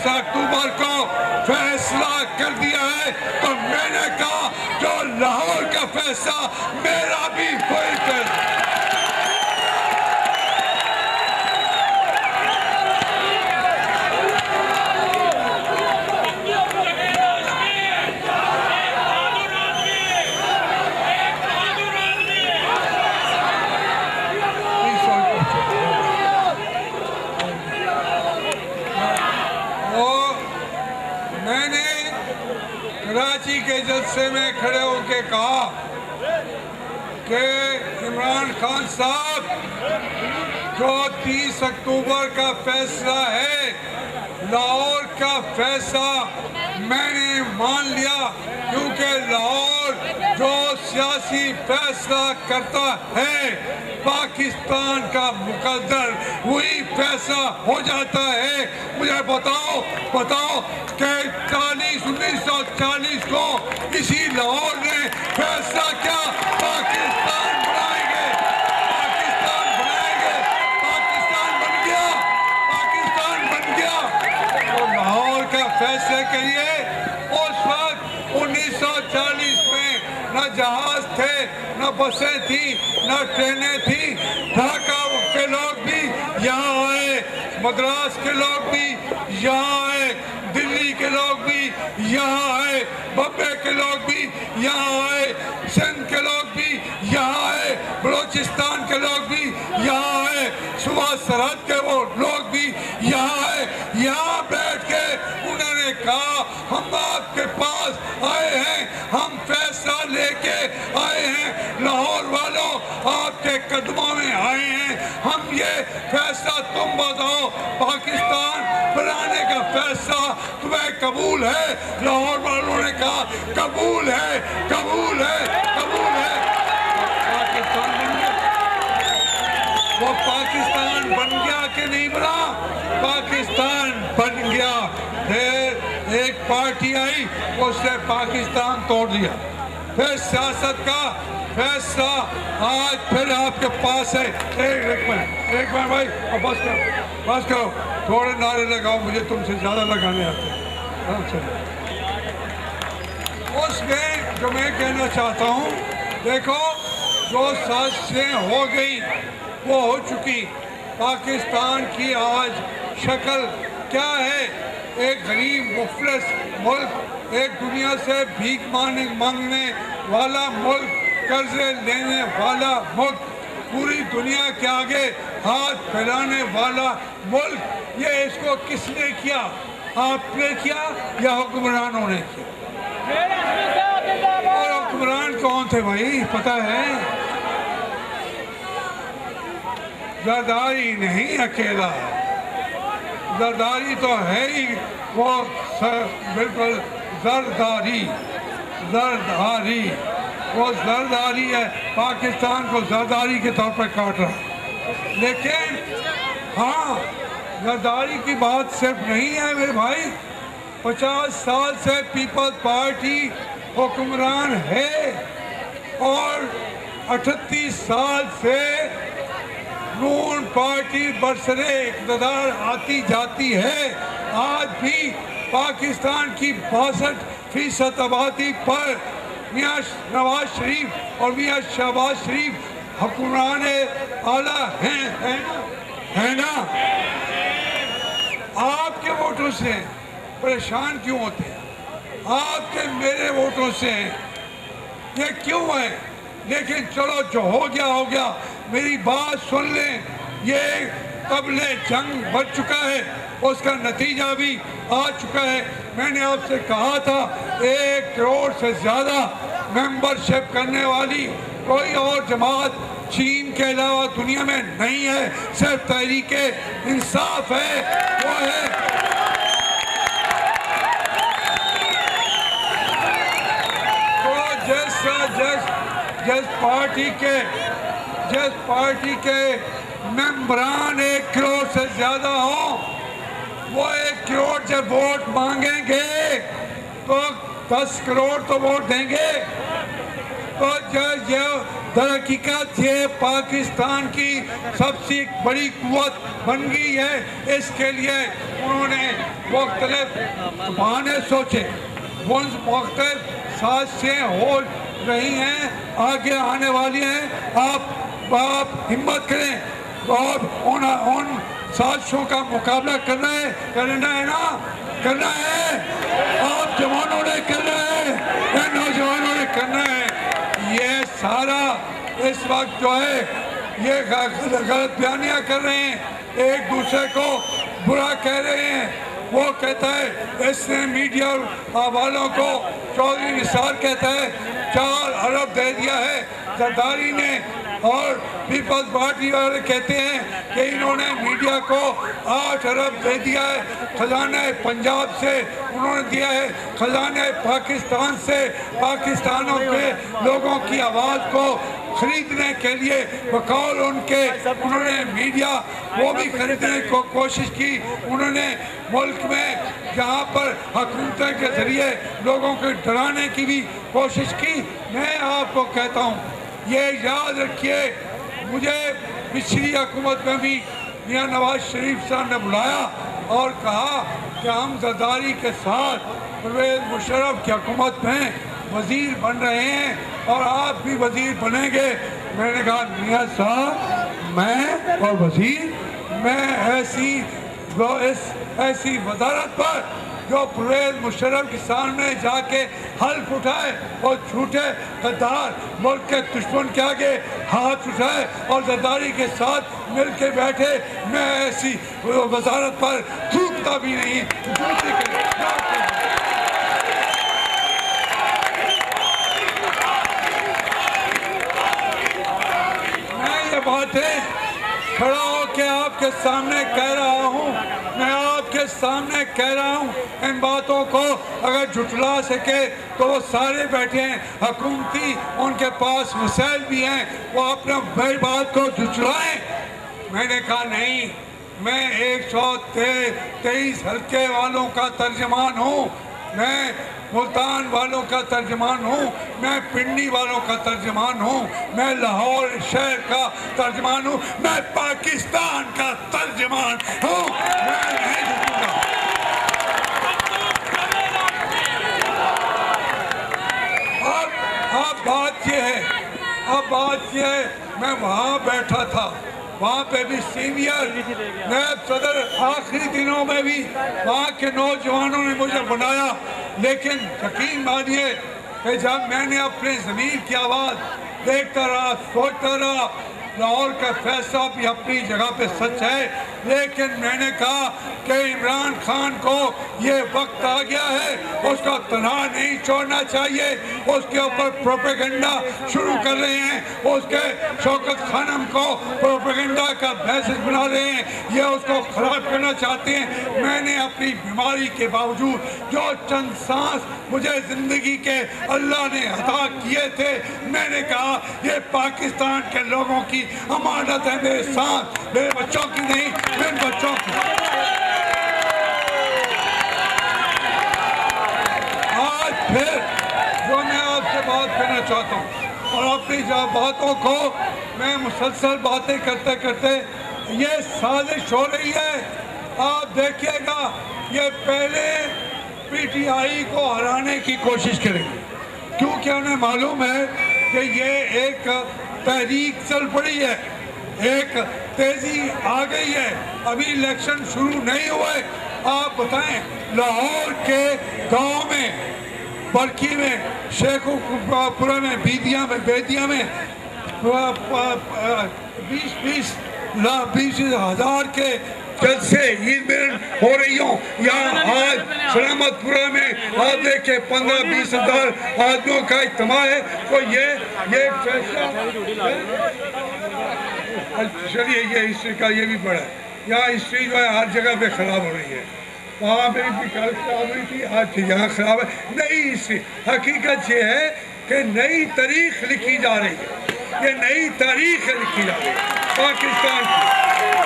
अक्टूबर को फैसला कर दिया है, तो मैंने कहा जो लाहौर का फैसला मेरा भी वही फैसला। मैंने कराची के जलसे में खड़े होकर कहा कि इमरान खान साहब, जो 30 अक्टूबर का फैसला है, लाहौर का फैसला मैंने मान लिया, क्योंकि लाहौर जो सियासी फैसला करता है पाकिस्तान का मुकद्दर वही फैसला हो जाता है। मुझे बताओ कि 1940 को इसी लाहौर ने फैसला क्या पाकिस्तान बनाएंगे, पाकिस्तान बन गया। तो लाहौर का फैसले के लिए उस वक्त 1940 में न जहाज थे, न बसें थी, न ट्रेनें थी। ढाका के लोग भी यहाँ आए, मद्रास के लोग भी यहाँ आए, दिल्ली के लोग भी यहाँ आए, बम्बे के लोग भी यहाँ आए, सिंध के लोग भी यहाँ आए, बलोचिस्तान के लोग भी यहाँ आए, सुबह सरहद के वो लोग भी यहाँ आए। यहाँ बैठ के उन्होंने कहा हम आपके पास आए हैं, हम फैसला लेके आए हैं, लाहौर वालों आपके कदमों में आए हैं, हम ये फैसला तुम बताओ पाकिस्तान बनाने का फैसला तुम्हें कबूल है? लाहौर वालों ने कहा कबूल है, कबूल है, कबूल है। पाकिस्तान बन गया। वो पाकिस्तान बन गया कि नहीं बना? पाकिस्तान बन गया। फिर एक पार्टी आई, उसने पाकिस्तान तोड़ दिया। फिर सियासत का फैसला आज फिर आपके पास है। एक मिनट भाई, अब बस करो, थोड़े नारे लगाओ, मुझे तुमसे ज़्यादा लगाने आते हैं। उसमें जो मैं कहना चाहता हूँ, देखो जो साजिशें हो गई वो हो चुकी। पाकिस्तान की आज शक्ल क्या है? एक गरीब मुफलिस मुल्क, एक दुनिया से भीख मांगने वाला मुल्क, कर्जे लेने वाला मुल्क, पूरी दुनिया के आगे हाथ फैलाने वाला मुल्क। ये इसको किसने किया? आपने किया या हुक्मरानों ने किया? और हुक्मरान कौन थे भाई पता है? जरदारी नहीं अकेला, जरदारी तो है ही वो बिल्कुल जरदारी, वो जरदारी है, पाकिस्तान को जरदारी के तौर पर काट रहा है। लेकिन हाँ, जरदारी की बात सिर्फ नहीं है मेरे भाई, 50 साल से पीपल्स पार्टी हुक्मरान है और 38 साल से नून पार्टी बरसरे इक़्तिदार आती जाती है। आज भी पाकिस्तान की 62% आबादी पर मियाँ नवाज शरीफ और मियाँ शहबाज शरीफ हुक्मरान आला है ना? आपके वोटों से परेशान क्यों होते हैं? आपके मेरे वोटों से ये क्यों है? लेकिन चलो जो हो गया, मेरी बात सुन लें। ये कबले जंग बढ़ चुका है, उसका नतीजा भी आ चुका है। मैंने आपसे कहा था 1 करोड़ से ज़्यादा मेंबरशिप करने वाली कोई और जमात चीन के अलावा दुनिया में नहीं है, सिर्फ तहरीके इंसाफ है, वो है। जिस पार्टी के मेंबरान 1 करोड़ से ज़्यादा हो, वो 1 करोड़ से वोट मांगेंगे तो 10 करोड़ तो वोट देंगे। तो दरहकीकत ये पाकिस्तान की सबसे बड़ी कुव्वत बन गई है। इसके लिए उन्होंने मुख्तलिफ बहाने सोचे, मुख्तलिफ साजिशें हो रही हैं, आगे आने वाली हैं। आप हिम्मत करें और उन साजिशों का मुकाबला करना है ना, करना है। आप जवानों ने करना है, नौजवानों ने करना है। ये सारा इस वक्त जो है ये गलत बयानियाँ कर रहे हैं, एक दूसरे को बुरा कह रहे हैं। वो कहता है, इसने मीडिया वालों को चौधरी निसार कहता है 4 अरब दे दिया है जरदारी ने, और पीपल्स पार्टी वाले कहते हैं कि इन्होंने मीडिया को 8 अरब दे दिया है। खजाना पंजाब से उन्होंने दिया है, खजाना पाकिस्तान से पाकिस्तानों के लोगों की आवाज़ को खरीदने के लिए बकौल उनके उन्होंने मीडिया वो भी खरीदने को कोशिश की। उन्होंने मुल्क में जहाँ पर हुकूमत के ज़रिए लोगों को डराने की भी कोशिश की। मैं आपको कहता हूँ, ये याद रखिए, मुझे पिछली हुकूमत में भी मियां नवाज शरीफ साहब ने बुलाया और कहा कि हम जरदारी के साथ परवेज़ मुशर्रफ की हुकूमत में वज़ीर बन रहे हैं और आप भी वज़ीर बनेंगे। मैंने कहा मियां साहब, मैं और वज़ीर, मैं ऐसी वजारत पर जो परवेज़ मुशर्रफ के सामने जाके हल्फ उठाए और झूठे गद्दार मुल्क के दुश्मन के आगे हाथ उठाए और जरदारी के साथ मिल के बैठे, मैं ऐसी वजारत पर थूकता भी नहीं। मैं ये बातें खड़ा होकर आपके सामने कह रहा हूँ, मैं आपके सामने कह रहा हूँ। इन बातों को अगर झुठला सके तो वो सारे बैठे हैं, हुकूमती उनके पास मसाइल भी हैं, वो अपना बात को झुठलाएं। मैंने कहा नहीं, मैं 123 हल्के वालों का तर्जमान हूँ, मैं मुल्तान वालों का तर्जमान हूँ, मैं पिंडी वालों का तर्जमान हूँ, मैं लाहौर शहर का तर्जमान हूँ, मैं पाकिस्तान का तर्जमान हूँ। मैं नहीं झुकूंगा। अब बात ये है, मैं वहाँ बैठा था, वहाँ पे भी सीनियर नायब सदर आखिरी दिनों में भी वहाँ के नौजवानों ने मुझे बनाया, लेकिन यकीन मानिए कि जब मैंने अपने ज़मीर की आवाज़ देखता रहा, सोचता रहा, लाहौर का फैसला भी अपनी जगह पे सच है, लेकिन मैंने कहा कि इमरान खान को ये वक्त आ गया है, उसका तनहा नहीं छोड़ना चाहिए। उसके ऊपर प्रोपेगेंडा शुरू कर रहे हैं, उसके शौकत खानम को प्रोपेगेंडा का मैसेज बना रहे हैं, ये उसको खराब करना चाहते हैं। मैंने अपनी बीमारी के बावजूद जो चंद सांस मुझे ज़िंदगी के अल्लाह ने अता किए थे, मैंने कहा ये पाकिस्तान के लोगों की अमानत है, मेरे साथ, मेरे बच्चों की नहीं, मेरे बच्चों की। आज फिर जो मैं आपसे बात करना चाहता हूँ, और अपनी बातों को मैं मुसलसल बातें करते करते, ये साजिश हो रही है। आप देखिएगा, ये पहले पीटीआई को हराने की कोशिश करेंगे, क्योंकि उन्हें मालूम है कि ये एक तहरीक चल पड़ी है, एक तेजी आ गई है, अभी इलेक्शन शुरू नहीं हुए। आप बताएं, लाहौर के गांव में, बरकी में, शेखुपुरा में, बेदिया में 20 हज़ार के जल से ईद मिलन हो रही हो। यहाँ आज सलामतपुरा में आप देखे 15-20 हज़ार आदमियों का इज्तिमा है। तो ये फैसला, चलिए ये हिस्ट्री का ये भी बड़ा है। यहाँ हिस्ट्री जो है हर जगह पे खराब हो रही है, वहाँ पे भी कल खराब हुई थी, आज यहाँ खराब है। नई हिस्ट्री, हकीकत ये है कि नई तारीख लिखी जा रही है, ये नई तारीख लिखी जा रही है पाकिस्तान की,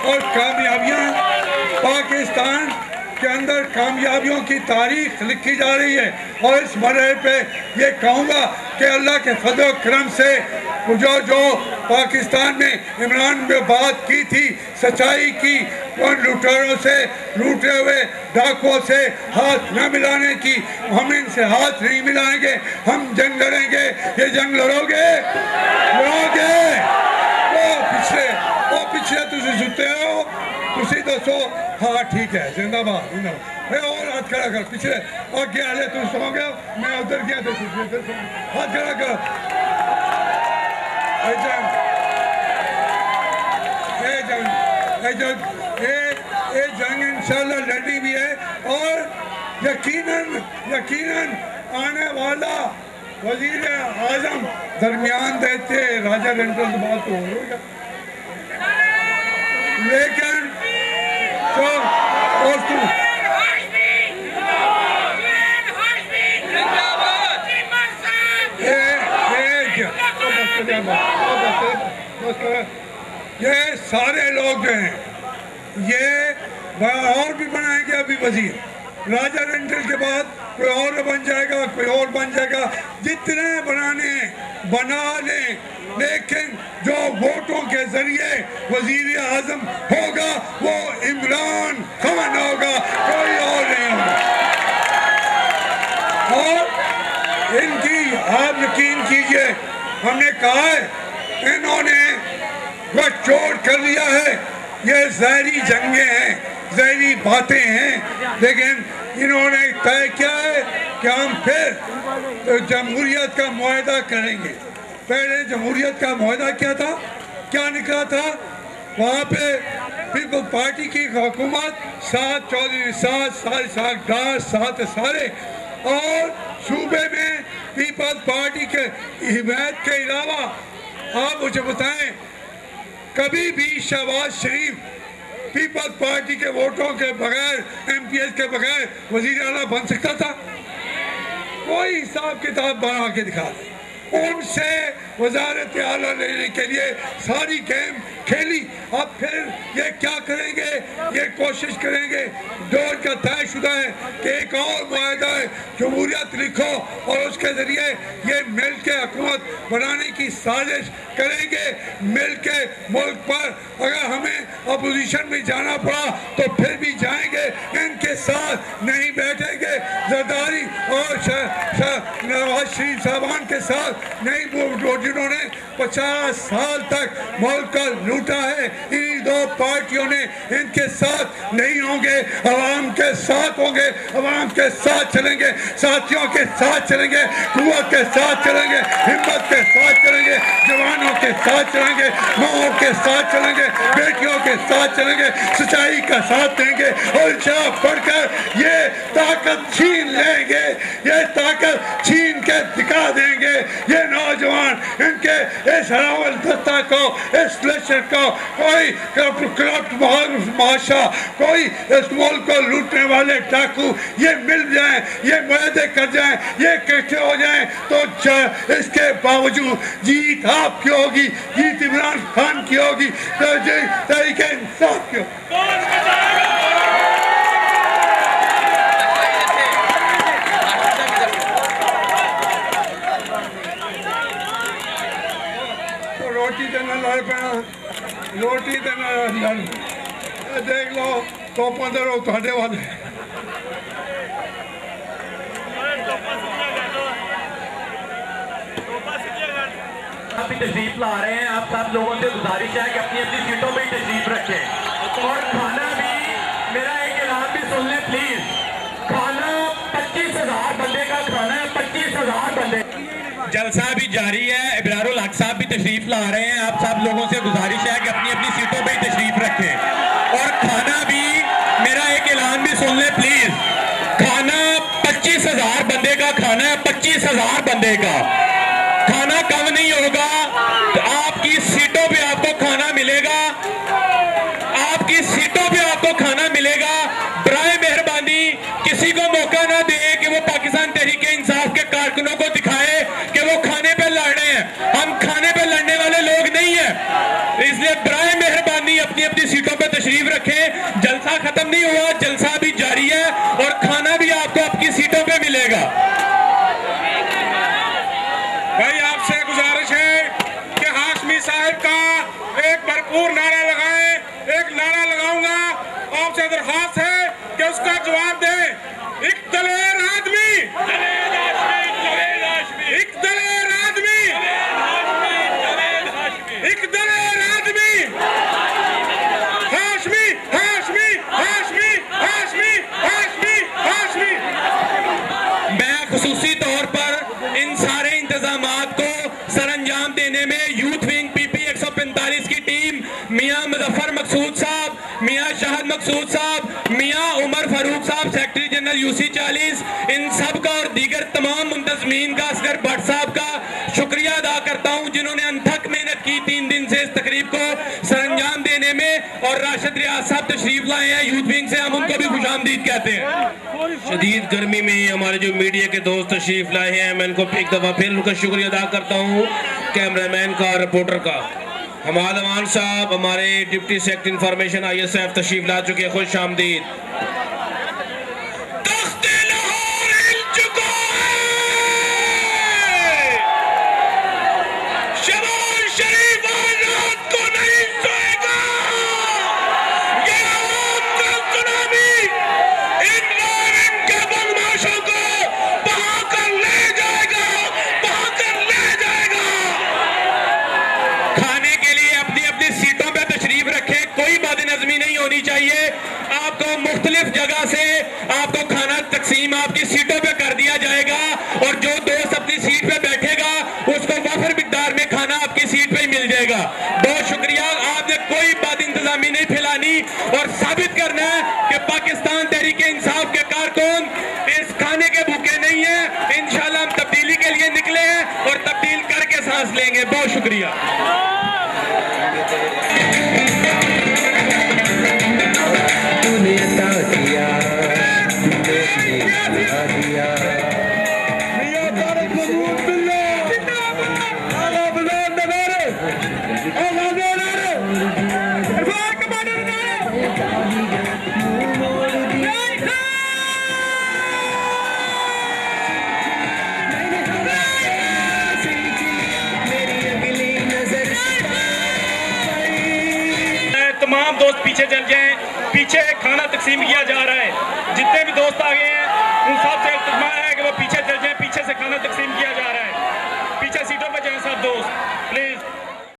और कामयाबियाँ पाकिस्तान के अंदर कामयाबियों की तारीख लिखी जा रही है। और इस मरहले पे ये कहूँगा कि अल्लाह के फजल करम से जो जो पाकिस्तान में इमरान में बात की थी, सच्चाई की, उन लुटेरों से, लूटे हुए डाकुओं से हाथ न मिलाने की, हम इनसे हाथ नहीं मिलाएंगे, हम जंग लड़ेंगे। ये जंग लड़ोगे? वो पिछले तुझे सुते हो, तुसी दसो हाँ ठीक है, जिंदाबाद जिंदाबाद। और हाथ खड़ा कर, पिछले और क्या ले, तुम सो गए, मैं उधर गया तो हाथ खड़ा कर। ये जंग इंशाल्लाह लड़नी भी है, और यकीनन आने वाला वजीर आजम दरमियान देते राजा रेंटल बात तो होगा, लेकिन तो ये सारे लोग जो हैं ये और भी बनाएंगे। अभी वजीर राजा रेंटल के बाद कोई और बन जाएगा, कोई और बन जाएगा, जितने बनाने बना लें, लेकिन जो वोटों के जरिए वजीर आजम होगा वो इमरान खान होगा, कोई और नहीं होगा। और इनकी आप यकीन कीजिए, हमने कहा है इन्होंने गठजोड़ कर लिया है, ये जहरी जंगें हैं, जहरी बातें हैं, लेकिन इन्होंने तय किया है कि हम फिर जमहूरियत का मुआहदा करेंगे। पहले जमहूरियत का मुआहदा क्या था, क्या निकला था, वहाँ पे पीपल पार्टी की हुकूमत, 7 चौधरी सात सारे, और सूबे में पीपल पार्टी के हिमायत के अलावा आप मुझे बताएं कभी भी शहबाज शरीफ पीपल्स पार्टी के वोटों के बगैर, एमपीएस के बगैर वजीर आला बन सकता था? कोई हिसाब किताब बना के दिखा दे। उनसे वजारत आला लेने के लिए सारी गेम खेली। अब फिर ये क्या करेंगे, ये कोशिश करेंगे, दौर का तयशुदा है कि एक और मुआहदा है, जमहूरियत लिखो, और उसके जरिए ये मिल के हुकूमत बनाने की साजिश करेंगे। मिल के मुल्क पर अगर हमें अपोजिशन में जाना पड़ा तो फिर भी जाएंगे, इनके साथ नहीं बैठेंगे। जरदारी और नवाज शरीफ साहबान के साथ नहीं, वो जिन्होंने 50 साल तक मुल्क का लूटा है, इन दो पार्टियों ने इनके साथ नहीं होंगे, अवाम के साथ होंगे, अवाम के साथ चलेंगे, साथियों के साथ चलेंगे, कुव्वत के साथ चलेंगे, हिम्मत के साथ चलेंगे, जवानों के साथ चलेंगे, माओं के साथ चलेंगे, बेटियों के साथ चलेंगे, सच्चाई का साथ देंगे, और शाह पढ़कर ये ताकत छीन लेंगे, ये ताकत छीन के दिखा देंगे। ये नौजवान इनके इस हरावल दस्ता को, इस लश्कर को, कोई करप्ट बादशाह, कोई इस मुल्क को लूटने वाले डाकू ये मिल जाएं, ये मुआहदे कर जाएं, ये इकट्ठे हो जाएं, तो इसके बावजूद जीत आपकी होगी, जीत इमरान खान की होगी, तो तरीके इंसाफ की होगी। रोटी देना लड़ पैना, रोटी देना लड़, देख लो तो 15 थोड़े वाले तशरीफ ला रहे हैं। आप सब लोगों से गुजारिश है कि अपनी अपनी सीटों में तशरीफ रखें, और खाना भी, मेरा एक ऐलान भी सुन लें प्लीज। खाना 25,000 बंदे का खाना है, 25,000 बंदे। जलसा भी जारी है, इब्रारुल हक साहब भी तशरीफ ला रहे हैं। आप सब लोगों से गुजारिश है कि अपनी अपनी सीटों पर तशरीफ रखें, और खाना भी, मेरा एक ऐलान भी सुन लें प्लीज। खाना 25,000 बंदे का खाना है, 25,000 बंदे का खाना कम नहीं होगा। तो आपकी सीटों पे आपको खाना मिलेगा, आपकी सीटों पे आपको खाना मिलेगा। बराए मेहरबानी किसी को मौका ना दे कि वो पाकिस्तान तहरीके इंसाफ के कारकुनों को दिखाए कि वो खाने पे लड़ रहे हैं। हम खाने पे लड़ने वाले लोग नहीं है, इसलिए बराए मेहरबानी अपनी अपनी सीटों पे तशरीफ रखें। जलसा खत्म नहीं हुआ, जलसा भी जारी है, और खाना भी आपको आपकी सीटों पे मिलेगा। भाई आपसे गुजारिश है कि भरपूर नारा लगाए। एक नारा लगाऊंगा, आपसे दरखास्त है कि उसका जवाब दे। एक दलेर आदमी, एक दलेर आदमी, एक दलेर आदमी, हाशमी हाशमी हाशमी हाशमी हाशमी हाशमी। मैं खुसूसी तौर पर इन सारे इंतजामात को सरअंजाम देने में यूथ विंग PP 145 की टीम, मियां मुजफ्फर मकसूद साहब, मियां शाहद मकसूद साहब, मियां उमर फारूक साहब सेक्रेटरी जनरल UC 40, इन सब का और दीगर तमाम मुंतजमीन का, असगर भट्ट साहब का शुक्रिया अदा करता हूं जिन्होंने अनथक मेहनत की 3 दिन से इस तकरीब को सरअंजाम देने में। और राशिद रियाज साहब तशरीफ लाए हैं यूथ विंग से, हम उनको भी खुशामदीद कहते हैं। शदीद गर्मी में हमारे जो मीडिया के दोस्त तशरीफ लाए हैं, मैं उनको एक दफ़ा फिर उनका शुक्रिया अदा करता हूँ, कैमरामैन का, रिपोर्टर का। हमाद अमान साहब हमारे डिप्टी सेक्रेटरी इंफॉर्मेशन ISF तशरीफ ला चुके हैं, खुश आमदीद। आपको मुख्तलिफ जगह से आपको खाना तकसीम आपकी सीटों पे कर दिया जाएगा और जो दोस्त अपनी सीट पे बैठेगा उसको वफर मिकदार में खाना आपकी सीट पे ही मिल जाएगा। बहुत शुक्रिया, आपने कोई बात इंतजामी नहीं फैलानी और साबित करना है कि पाकिस्तान तहरीक इंसाफ के कारकुन इस खाने के भूखे नहीं है। इंशाल्लाह हम तब्दीली के लिए निकले हैं और तब्दील करके सांस लेंगे। बहुत शुक्रिया। तमाम दोस्त पीछे चल जाएं, पीछे खाना तकसीम किया जा रहा है। जितने भी दोस्त आ गए हैं उन सबसे इल्तिमा है कि वो पीछे